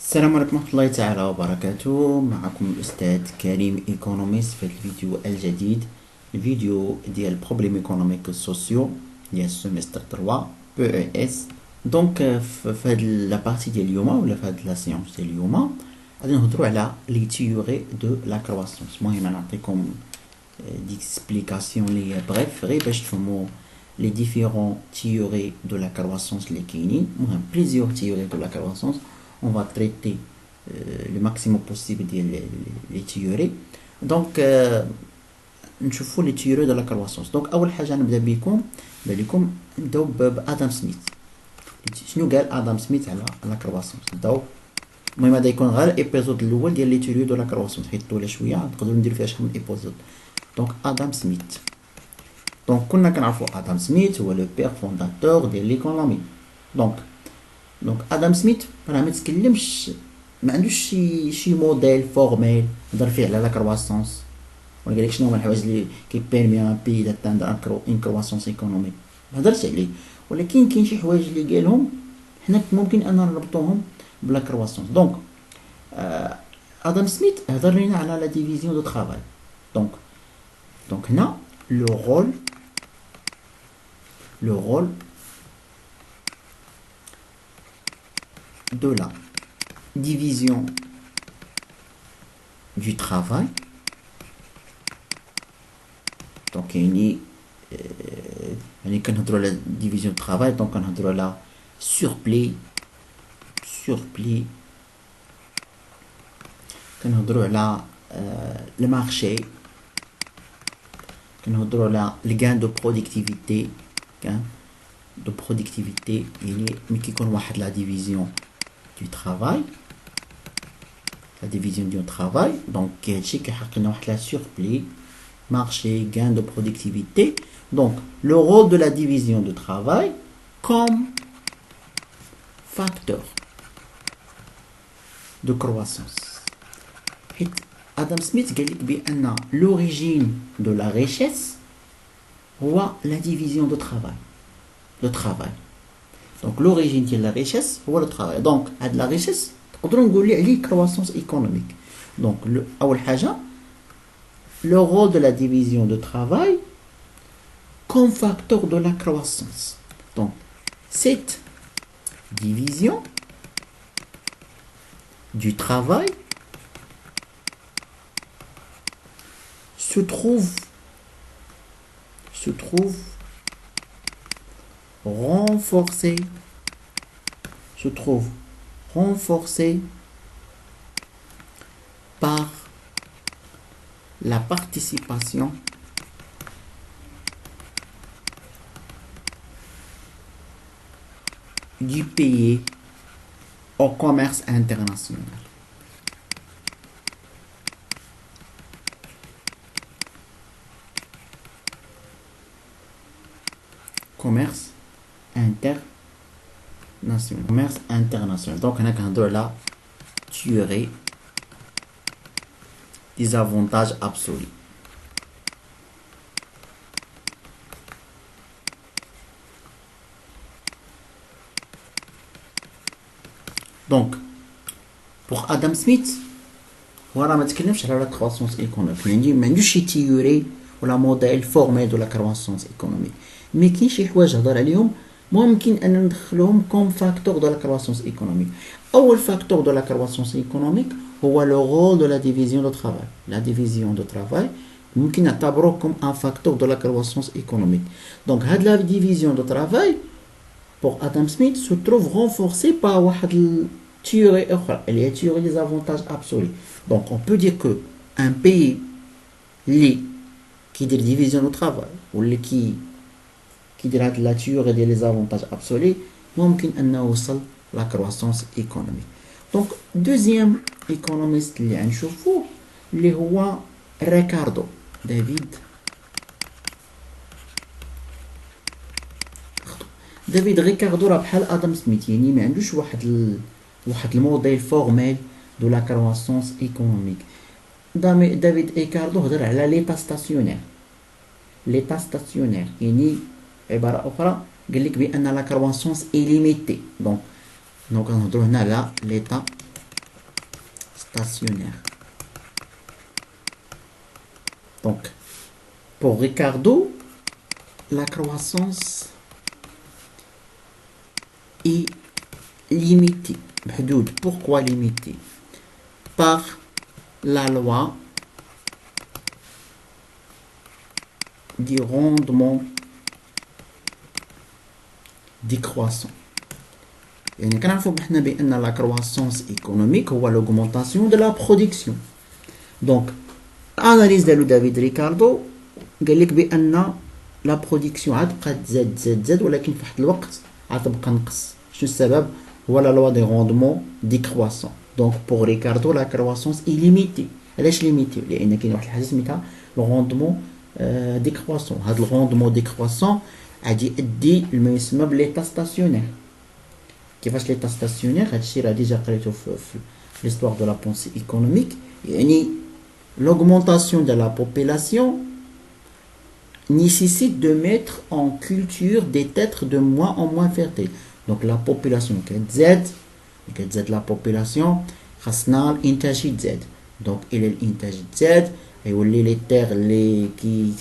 السلام عليكم ورحمة الله تعالى وبركاته. معكم الأستاذ كريم إيكونوميست في الفيديو الجديد، الفيديو ديال بروبليم إيكونوميك سوسيو ديال السيمستر 3 بي اي اس. دونك في هاد لابارتي ديال اليوم ولا في هاد لا سيونس ديال اليوم غادي نهضروا على لي تيوري دو لا كرواسونس. المهم نعطيكم دي اكسبليكاسيون لي بريف غير باش تفهموا لي ديفيرون تيوري دو لا كرواسونس اللي كاينين. المهم بليزيور تيوري دو لا كرواسونس. On va traiter le maximum possible les théories. Donc نشوفوا les théories de la croissance. Donc اول حاجه نبدا بكم نبداو بادم سميث. شنو قال ادم سميث على لا كرواسونس؟ نبداو المهم هذا يكون غير الابيزود الاول ديال لي تيوري دو لا كرواسونس، حيت طويله شويه نقدروا نديروا فيها شحال من ايبيزود. دونك ادم سميث، دونك كنا كنعرفوا ادم سميث هو لو بير فونداتور ديال ليكونومي. دونك ادم سميث راه ما تكلمش، ما عندوش شي موديل فورميل هضر فيه على لا كرواسونس ولا قال لك شنو هما الحوايج اللي كيبيرمي ان بي داتاندر ان كرواسونس ايكونوميك، ما هضرش عليه. ولكن كاين شي حوايج اللي قالهم حنا ممكن ان نربطوهم بلا كرواسونس. دونك ادم سميث هضر لنا على لا ديفيزيون دو ترافاي. دونك هنا لو رول de la division du travail. Donc يعني كنهضروا على division du travail، donc كنهضروا على surplus، كنهضروا على le marché، كنهضروا على le gain de productivité. de productivité يعني ملي كيكون واحد لا ديفيزيون du travail، la division du travail. Donc هادشي كيحقق لنا واحد لا surplus marché gain de productivité. Donc le rôle de la division de travail comme facteur de croissance. حيت ادم سميث قال لك بان l'origine de la richesse هو la division de travail. Le travail. Donc l'origine de la richesse هو le travail. Donc هاد la richesse نقدروا نقولوا عليه croissance économique. Donc أول حاجة le rôle de la division de travail comme facteur de la croissance. Donc cette division du travail se trouve renforcée par la participation du pays au commerce international. Commerce international. Donc on a quand la théorie des avantages absolus. Donc pour Adam Smith voilà ما تكلمش على la croissance économique، يعني ما عندوش شي تيوري ولا موديل فورميل دو لا كرواسونس ايكونوميك، مي كاين شي حوايج هضر عليهم ممكن ان ندخلوهم كوم فاكتور دو لا كرواسونس ايكونوميك. اول فاكتور دو لا كرواسونس ايكونوميك هو لو رول دو لا ديفيزيون دو ترافاي. لا ديفيزيون دو ترافاي ممكن نعتبروه كوم ان فاكتور دو لا كرواسونس ايكونوميك. دونك هاد لا ديفيزيون دو ترافاي pour Adam Smith se trouve renforcée par واحد théorie اخرى اللي هي théorie des avantages absolus. Donc on peut dire que un pays اللي كيدير ديفيزيون دو ترافاي واللي كيدير هاد لا تيوري ديال لي زافونتاج ابسولي ممكن انه يوصل لا كرواسونس ايكونوميك. دونك دوزيام ايكونوميست اللي غنشوفوه اللي هو ريكاردو دافيد ريكاردو. راه بحال ادم سميث، يعني ما عندوش واحد الموديل فورميل دو لا كرواسونس ايكونوميك. دافيد ريكاردو هضر على ليتا ستاسيونير، يعني عباره اخرى قال لك بان لا كرواسونس اي ليميتي. دونك كنهضروا هنا على ليتا stationnaire. Donc, pour Ricardo, la croissance est limitée. Pourquoi limitée? Par la loi du rendement décroissant. يعني كنعرفوا بحنا بأن la croissance économique هو l'augmentation de la production. Donc, analyse ديالو دافيد ريكاردو قال لك بأن لا برودكسيون غتبقى تزاد ولكن في واحد الوقت غتبقى نقص. شنو السبب؟ هو لا لوا دي روندمون ديكرواسون. دونك بوغ ريكاردو لا كرواسونس اي ليميتي. علاش ليميتي؟ لان كاين واحد الحاجه سميتها لو روندمون ديكرواسون. هاد الروندمون ديكرواسون غادي يؤدي لما يسمى بليتا ستاسيونير. كيفاش ليتا ستاسيونير؟ هادشي راه ديجا قريتو في l'histoire de la pensée économique. يعني l'augmentation de la population nécessite de mettre en culture des êtres de moins en moins fertiles. Donc la population كتزاد la population خاصنا الانتاج يتزاد. دونك الى الانتاج تزاد يولي لي تيغ اللي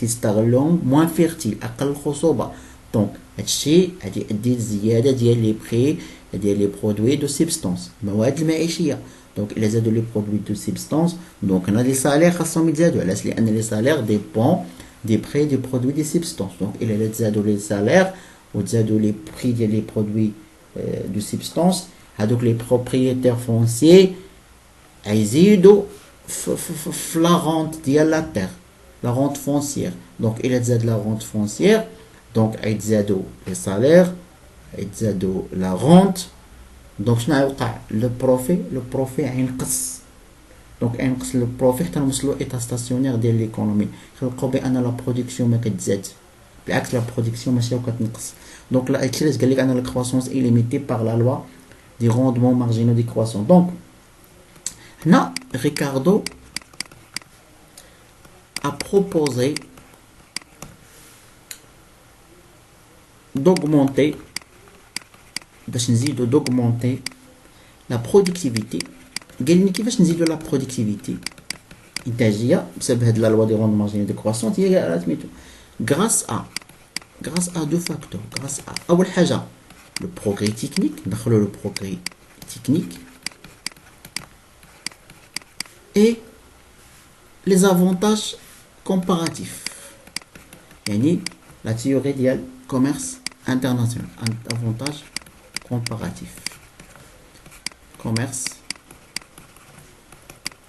كيستغلوهم موان فيرتيل اقل خصوبه. دونك هادشي غادي يؤدي لزياده ديال لي بري ديال لي برودوي دو سبستانس المواد المعيشيه. دونك الى زادوا لي برودوي دو سبستانس دونك هنا لي سالير خاصهم يتزادوا. علاش؟ لان لي سالير ديبون دي بري دي برودوي دي سبستانس. دونك الى تزادوا لي سالير وتزادوا لي بري ديال لي برودوي دو سبستانس هادوك لي بروبريتير فونسيي غيزيدوا في لا رونت ديال لا تيغ لا رونت فونسيير. دونك الى تزاد لا رونت فونسيير دونك غيتزادوا لي سالير غيتزادوا لا رونت. دونك شنو غيوقع؟ لو بروفي غينقص. دونك غينقص لو بروفي حتى نوصلوا ايتا ستاسيونير ديال ليكونومي. كنلقاو بان لا برودكسيون ما كتزاد بالعكس لا برودكسيون ماشي كتنقص. دونك لا كيفاش قال لك انا لا كرواسونس اي ليميتي باغ لا لوا دي روندمون مارجينو دي كرواسون. دونك هنا ريكاردو a proposé d'augmenter باش نزيدو d'augmenter la productivité. قال لي كيفاش نزيدو لا productivité انتاجيه بسبب هاد لا لوا دي روندمون مارجينو دي كرواسون. هي سميتو grâce à deux facteurs. grâce à اول حاجه le progrès technique. ندخلو le progrès technique et les avantages comparatifs. يعني la théorie ديال commerce international. avantage comparatif. commerce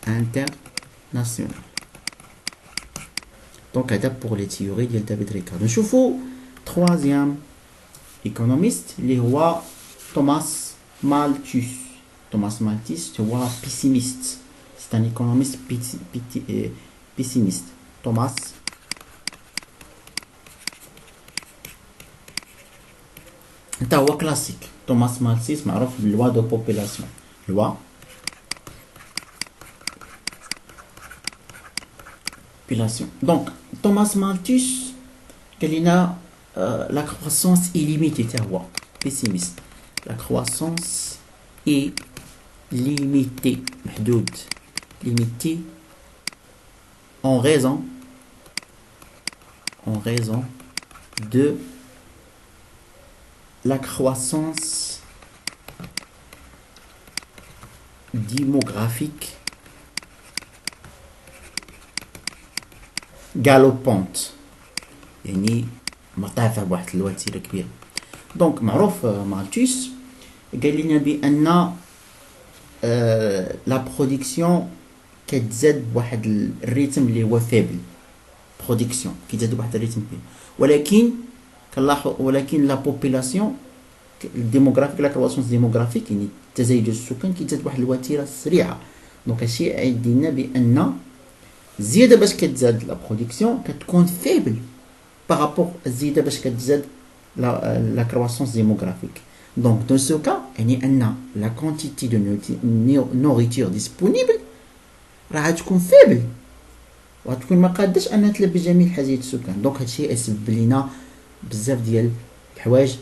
international. Donc هذا pour les théories ديال دافيد ريكاردو. نشوفوا troisième économiste اللي هو توماس مالثوس. توماس مالثوس هو pessimiste. c'est un économiste pessimiste. توماس انت هو كلاسيك. توماس مالثوس معروف باللوا دو بوبولاسيون. لوا population. Donc Thomas Malthus قال لنا la croissance illimitée. هو pessimiste. la croissance est limitée. محدود. limitée en raison de la croissance démographique galopante. يعني مرتفعة بواحد الوتيرة كبيرة. دونك معروف مالثوس قال لنا بأن لا برودكسيون كتزاد بواحد الريتم اللي هو فيبل. برودكسيون كيزاد بواحد الريتم فيه ولكن لا بوبولاسيون الديموغرافيك لا كرواسونس ديموغرافيك يعني تزايد السكان كيزاد بواحد الوتيرة سريعة. دونك هادشي يدينا بأن الزياده باش كتزاد لا برودكسيون كتكون فيبل بارابور الزياده باش كتزاد لا كرواسونس ديموغرافيك. دونك دون سو كا يعني ان لا كونتيتي دو نوريتور ديسپونيبل راه غتكون فيبل وغتكون ما قاداش انها تلبي جميع حاجات السكان. دونك هادشي يسبب لينا بزاف ديال الحوايج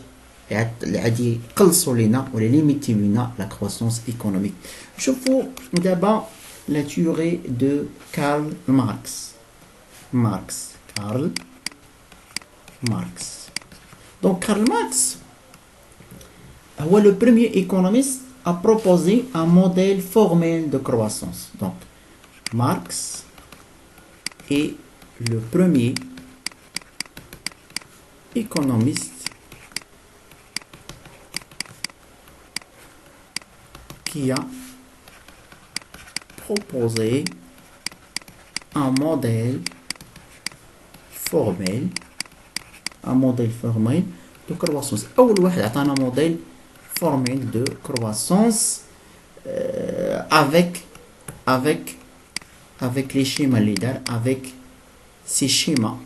اللي غادي يقلصوا لينا ولا ليميتي لينا لا كرواسونس ايكونوميك. شوفوا دابا la théorie de Karl Marx. Karl Marx. Donc Karl Marx est le premier économiste à proposer un modèle formel de croissance. Donc Marx est le premier économiste qui a proposé un modèle formel de croissance. أول واحد عطانا modèle formel de croissance avec les schémas leaders, avec ces schémas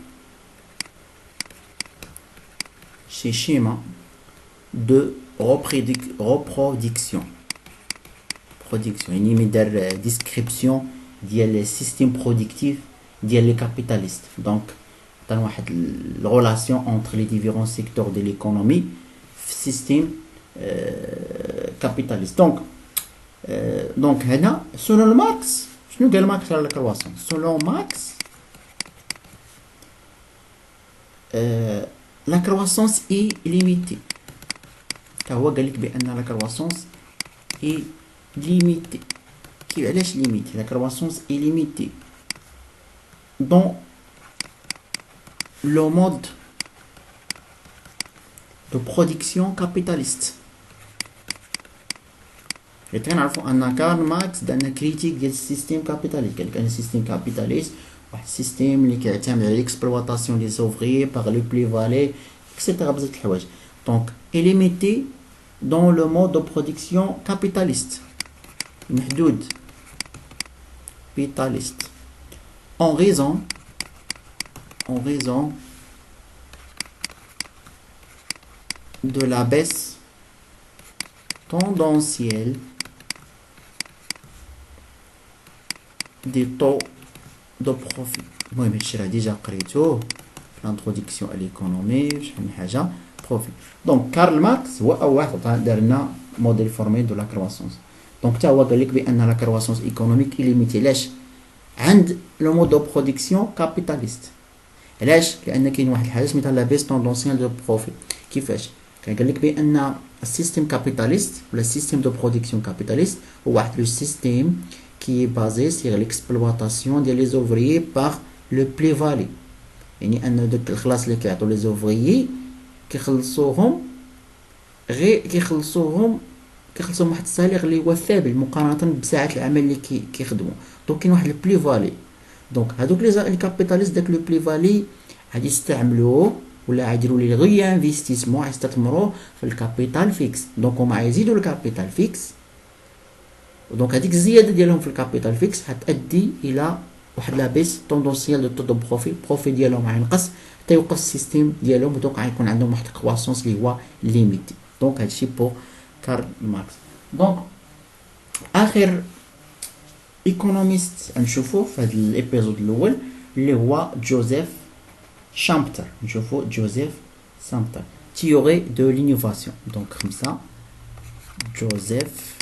de reproduction. يعني يدير description ديال السيستم productif ديال les capitalistes. Donc عطانا واحد relation entre les différents secteurs de l'économie في système capitaliste. Donc هنا selon Marx شنو قال ماركس على la croissance? Selon Marx la croissance est limitée. هو قال لك بأن la croissance est limitée. علاش limitée? La croissance est limitée dans le mode de production capitaliste. كنعرفوا ان كارل ماركس دانا كريتيك ديال السيستيم كابيتاليست. قال لك ان السيستيم كابيتاليست واحد السيستيم اللي كيعتمد على ليكسبلواتاسيون دي زوفريي باغ لو بلي فالي اكسيتيرا بزاف د الحوايج. دونك ليميتي دون لو مود دو برودكسيون كابيتاليست محدود كابيتاليست en raison de la baisse tendancielle des taux de profit. المهم هادشي راه ديجا قريتوه في الانتروديكسيون à l'économie شحال من حاجه بروفيت. دونك كارل ماركس هو اول واحد دار لنا موديل فورميل دو لا كرواسونس. دونك حتى هو قال لك بان لا كرواسونس ايكونوميك ليميتي. علاش؟ عند لو مود دو برودكسيون كابيتاليست. علاش؟ لان كاين واحد الحاجه سميتها لا بيس طوندونسيال دو بروفيت. كيفاش؟ كان قال لك بان السيستيم كابيتاليست ولا السيستيم دو برودكسيون كابيتاليست هو واحد لو سيستيم qui est basé sur l'exploitation des ouvriers par le plus-value. يعني ان دوك الخلاص اللي كيعطوا لي زوفريي كيخلصوهم واحد السالير اللي هو ثابت مقارنه بساعات العمل اللي كيخدموا. دونك كاين واحد البلي فالي. دونك هذوك لي كابيتاليست داك لو بلي فالي غادي يستعملوه ولا غيديروا ليه غي انفستيسمون يستثمروه في الكابيتال فيكس. دونك هما غيزيدوا الكابيتال فيكس. دونك هذيك الزياده ديالهم في الكابيتال فيكس غتؤدي الى واحد لا بيس طوندونسيال دو تو دو بروفي ديالهم غينقص حتى يوقف السيستيم ديالهم. دونك غيكون عندهم واحد الكرواسونس اللي هو ليميتي. دونك هادشي بور كارل ماركس. دونك اخر ايكونوميست نشوفوه في هذا الابيزود الاول اللي هو جوزيف شامبتر. نشوفوا جوزيف شامبتر تيوري دو لينوفاسيون. دونك 5 جوزيف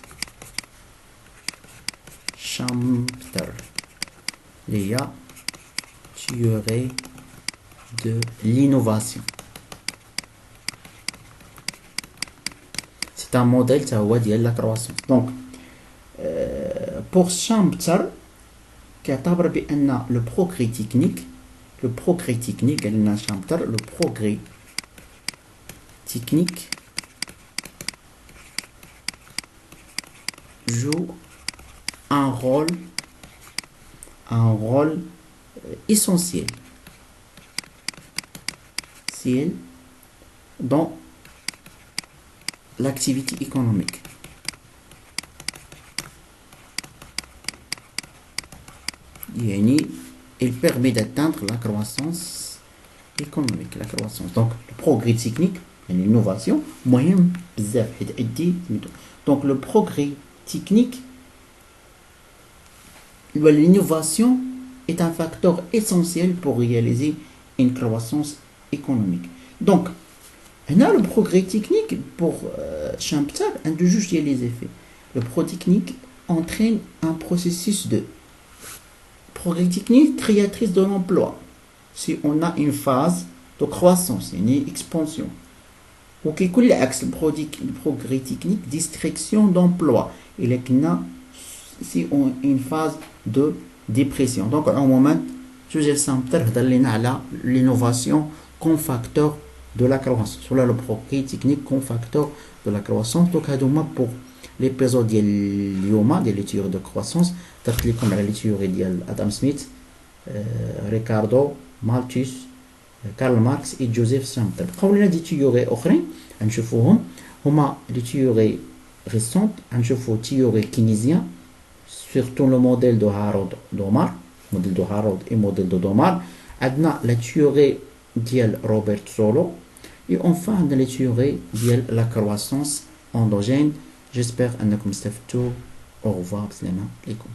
شامبتر اللي هي théorie de l'innovation. C'est un modèle تاهو ديال لا كرواسونس. دونك pour Schumpeter كيعتبر بان لو بروغري تكنيك قال لنا شامبتر لو بروغري تكنيك joue un rôle essentiel dans l'activité économique. يعني il permet d'atteindre la croissance économique. La croissance. Donc le progrès technique يعني l'innovation مهم بزاف حيت ادي. Donc le progrès technique, l'innovation est un facteur essentiel pour réaliser une croissance économique. Donc, on a le progrès technique pour Schumpeter, un de juger les effets. Le progrès technique entraîne un processus de progrès technique créatrice de l'emploi. Si on a une phase de croissance, une expansion, ou qui coule l'axe le progrès technique, destruction d'emploi. Et si on a une phase de dépression. Donc, au moment, je l'innovation comme facteur de la croissance. Sur le progrès technique comme facteur de la croissance. Donc, pour l'épisode de la théorie de croissance, comme la théorie de Adam Smith, Ricardo, Malthus, Karl Marx et Joseph Sumter. قولنا دي تيوري أخرين نشوفوهم هما لي تيوري récentes نشوفو تيوري كينيزيان surtout le modèle de Harold Domar modèle de Harold et modèle de Domar عندنا la théorie ديال Robert Solow et enfin عندنا la théorie ديال la croissance endogène. J'espère أنكم استفدتوا. Au revoir, بسلامة عليكم.